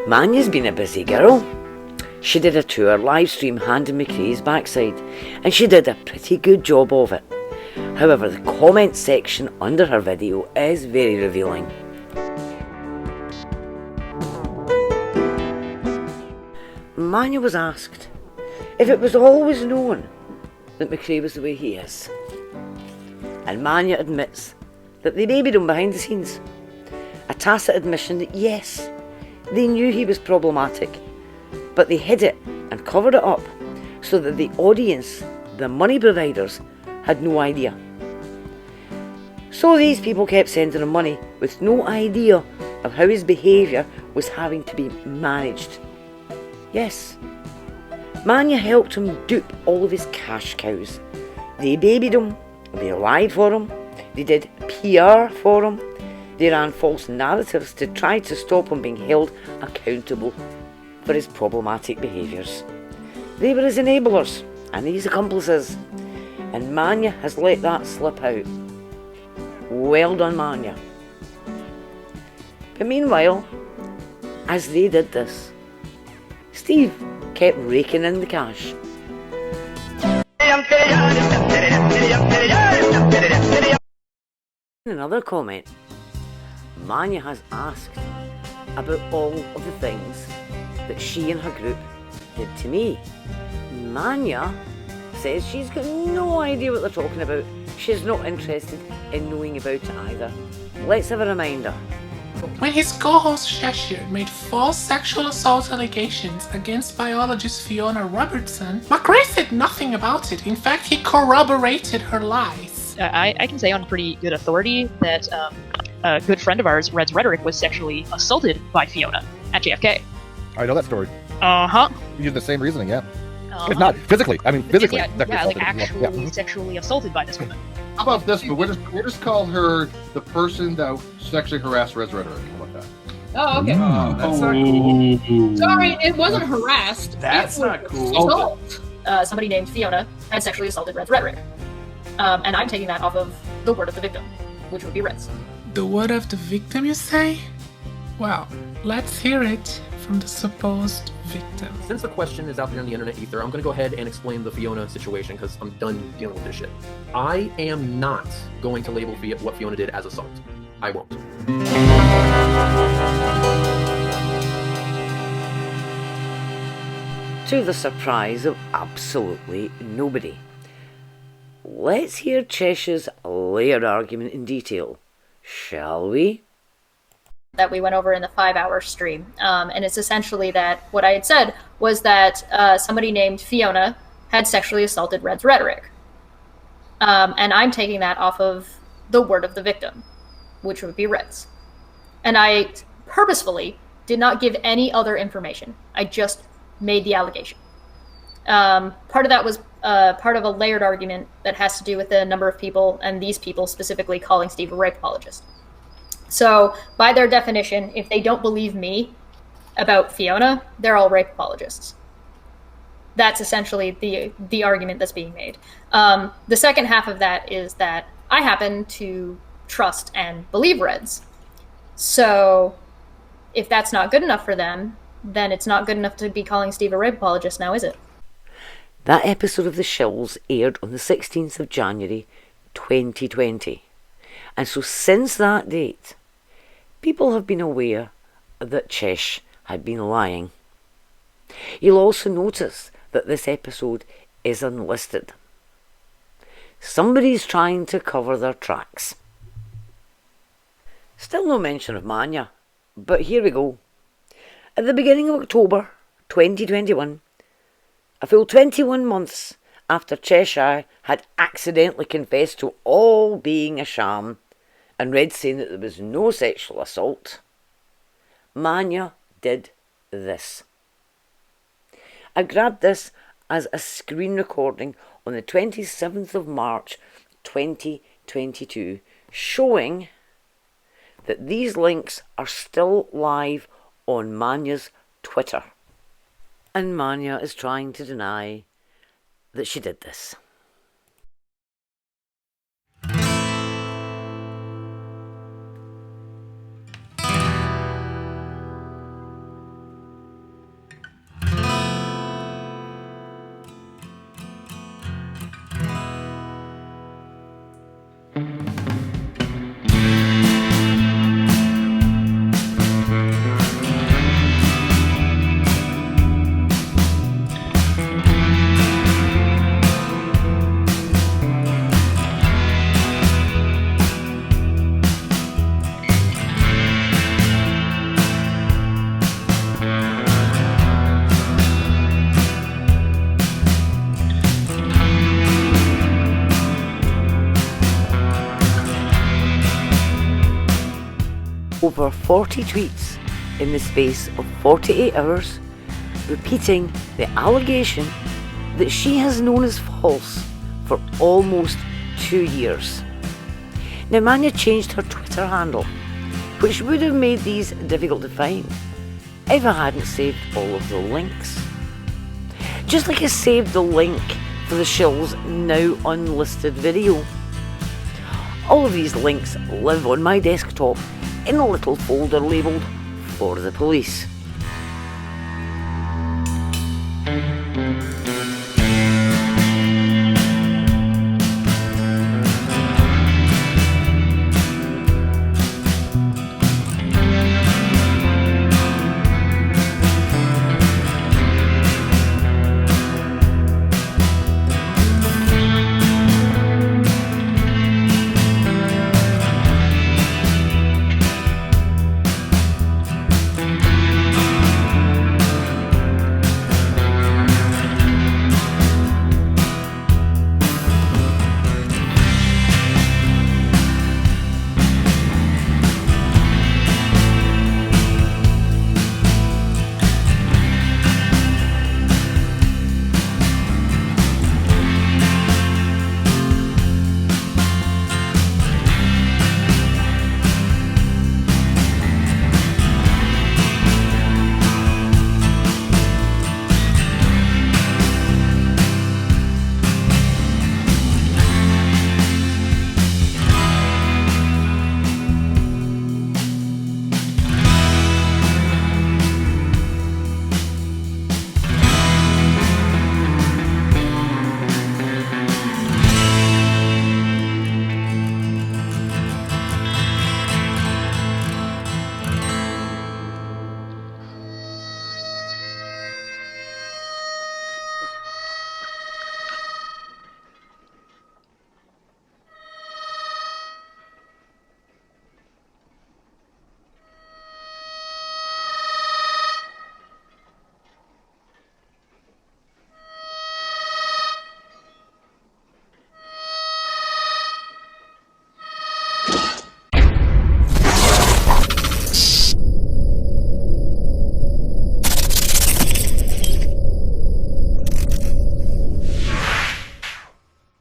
Manya's been a busy girl. She did a tour live stream handing McCree's backside, and she did a pretty good job of it. However, the comment section under her video is very revealing. Manya was asked if it was always known that McCree was the way he is. And Manya admits that they babied him behind the scenes. A tacit admission that yes, they knew he was problematic, but they hid it and covered it up so that the audience, the money providers, had no idea. So these people kept sending him money with no idea of how his behaviour was having to be managed. Yes, Manya helped him dupe all of his cash cows. They babied him, they lied for him, they did PR for him, they ran false narratives to try to stop him being held accountable for his problematic behaviours. They were his enablers and his accomplices, and Manya has let that slip out. Well done, Manya. But meanwhile, as they did this, Steve kept raking in the cash. In another comment, Manya has asked about all of the things that she and her group did to me. Manya says she's got no idea what they're talking about. She's not interested in knowing about it either. Let's have a reminder. When his co-host Cheshire made false sexual assault allegations against biologist Fiona Robertson, McRae said nothing about it. In fact, he corroborated her lies. I can say on pretty good authority that a good friend of ours, Red's Rhetoric, was sexually assaulted by Fiona at JFK. I know that story. Uh-huh. You use the same reasoning, yeah. It's not physically. I mean, physically. Yeah, like actually sexually assaulted by this woman. How about this? But we'll just call her the person that sexually harassed Red's Rhetoric. How about that? Oh, okay. That's not cool. Sorry, it wasn't harassed. That's not cool. Assault. Somebody named Fiona had sexually assaulted Red's Rhetoric. And I'm taking that off of the word of the victim, which would be Red's. The word of the victim, you say? Well, let's hear it from the supposed victim. Since the question is out there in the internet ether, I'm going to go ahead and explain the Fiona situation because I'm done dealing with this shit. I am not going to label what Fiona did as assault. I won't. To the surprise of absolutely nobody. Let's hear Cheshire's layered argument in detail, shall we? That we went over in the 5-hour stream. And it's essentially that what I had said was that somebody named Fiona had sexually assaulted Red's Rhetoric. And I'm taking that off of the word of the victim, which would be Red's. And I purposefully did not give any other information. I just made the allegation. Part of that was part of a layered argument that has to do with the number of people, and these people specifically calling Steve a rape apologist. So, by their definition, if they don't believe me about Fiona, they're all rape apologists. That's essentially the argument that's being made. The second half of that is that I happen to trust and believe Reds. So, if that's not good enough for them, then it's not good enough to be calling Steve a rape apologist now, is it? That episode of the Shills aired on the 16th of January 2020. And so since that date, people have been aware that Chesh had been lying. You'll also notice that this episode is unlisted. Somebody's trying to cover their tracks. Still no mention of Manya, but here we go. At the beginning of October 2021, a full 21 months after Cheshire had accidentally confessed to all being a sham and Red saying that there was no sexual assault, Manya did this. I grabbed this as a screen recording on the 27th of March 2022, showing that these links are still live on Manya's Twitter. And Manya is trying to deny that she did this. over 40 tweets in the space of 48 hours, repeating the allegation that she has known as false for almost 2 years. Now, Manya changed her Twitter handle, which would have made these difficult to find if I hadn't saved all of the links. Just like I saved the link for the Shills now unlisted video. All of these links live on my desktop in a little folder labelled "For the Police."